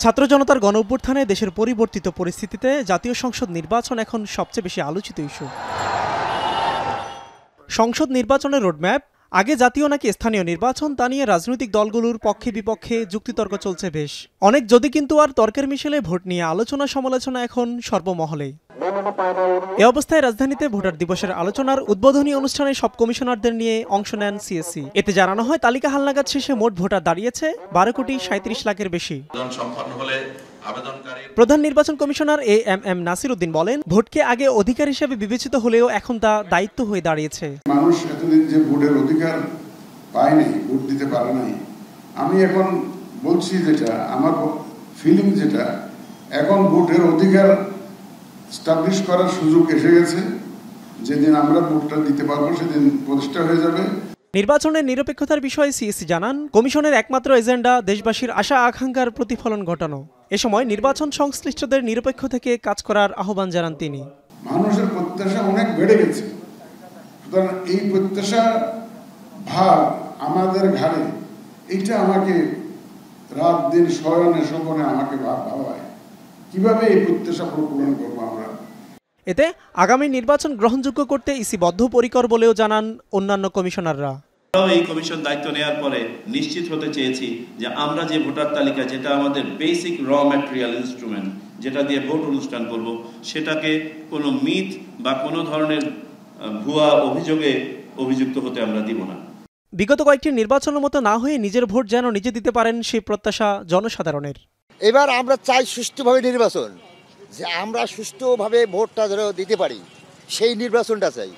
ছাত্র জনতার গণঅভ্যুত্থানে দেশের পরিবর্তিত পরিস্থিতিতে জাতীয় সংসদ নির্বাচন এখন সবচেয়ে বেশি আলোচিত ইস্যু। সংসদ নির্বাচনের রোডম্যাপ, আগে জাতীয় নাকি স্থানীয় নির্বাচন তা নিয়ে রাজনৈতিক দলগুলোর পক্ষে বিপক্ষে যুক্তিতর্ক চলছে বেশ অনেক, যদি কিন্তু আর তর্কের মিশেলে ভোট নিয়ে আলোচনা সমালোচনা এখন সর্বমহলে। এ অবস্থায় রাজধানীতে ভোটার দিবসের আলোচনার উদ্বোধনী অনুষ্ঠানে সব কমিশনারদের নিয়ে অংশ নেন সিএসসি। এতে জানানো হয় তালিকা হালনাগাদ শেষে মোট ভোটার দাঁড়িয়েছে 12,37,00,000-এর বেশি। প্রধান নির্বাচন কমিশনার এএমএম নাসির উদ্দিন বলেন, ভোটকে আগে অধিকার হিসেবে বিবেচিত হলেও এখন তা দায়িত্ব হয়ে দাঁড়িয়েছে। মানুষ এতদিন যে ভোটের অধিকার পায়নি, ভোট দিতে পারে নাই, আমি এখন বলছি যেটা আমার ফিলিং, যেটা এখন ভোটের অধিকার স্টাবলিশ করার সুযোগ এসে গেছে। যেদিন আমরা ভোটটা দিতে পারবো সেদিন প্রতিষ্ঠা হয়ে যাবে। নির্বাচনের নিরপেক্ষতার বিষয়ে সিএসসি জানান, কমিশনের একমাত্র এজেন্ডা দেশবাসীর আশা আকাঙ্ক্ষার প্রতিফলন ঘটানো। এ সময় নির্বাচন সংশ্লিষ্টদের নিরপেক্ষ থেকে কাজ করার আহ্বান জানান তিনি। মানুষের প্রত্যাশা অনেক বেড়ে গেছে, সুতরাং এই প্রত্যাশা ভার আমাদের ঘাড়ে, এইটা আমাকে রাত দিন শয়নে স্বপনে আমাকে ভাবায় কিভাবে এই প্রত্যাশা পূরণ করবো আমরা। এতে আগামী নির্বাচন গ্রহণযোগ্য করতে ইসি বদ্ধপরিকর বলেও জানান অন্যান্য কমিশনাররা। এই কমিশন দায়িত্ব নেওয়ার পরে নিশ্চিত হতে চেয়েছি যে আমরা যে ভোটার তালিকা, যেটা আমাদের বেসিক র ম্যাটেরিয়াল ইনস্ট্রুমেন্ট, যেটা দিয়ে ভোট অনুষ্ঠান করব, সেটাকে কোনো মিথ বা কোনো ধরনের ভুয়া অভিযোগে অভিযুক্ত হতে আমরা দিব না। বিগত কয়েকটি নির্বাচনের মতো না হয়ে নিজের ভোট যেন নিজে দিতে পারেন সেই প্রত্যাশা জনসাধারণের। এবার আমরা চাই সুষ্ঠুভাবে নির্বাচন, যে আমরা সুষ্ঠুভাবে ভোটটা যেন দিতে পারি, সেই নির্বাচনটা চাই।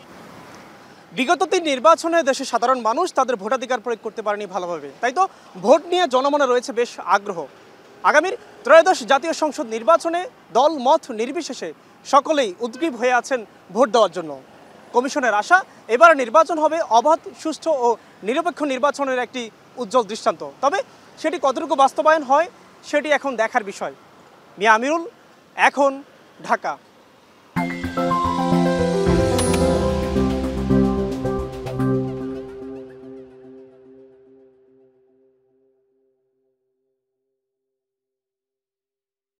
বিগত 3 নির্বাচনে দেশের সাধারণ মানুষ তাদের ভোটাধিকার প্রয়োগ করতে পারেনি ভালোভাবে, তাই তো ভোট নিয়ে জনমনে রয়েছে বেশ আগ্রহ। আগামীর ত্রয়োদশ জাতীয় সংসদ নির্বাচনে দল মত নির্বিশেষে সকলেই উদ্গ্রীব হয়ে আছেন ভোট দেওয়ার জন্য। কমিশনের আশা, এবার নির্বাচন হবে অবাধ, সুষ্ঠু ও নিরপেক্ষ নির্বাচনের একটি উজ্জ্বল দৃষ্টান্ত। তবে সেটি কতটুকু বাস্তবায়ন হয় সেটি এখন দেখার বিষয়। মিয়া আমিরুল, এখন, ঢাকা।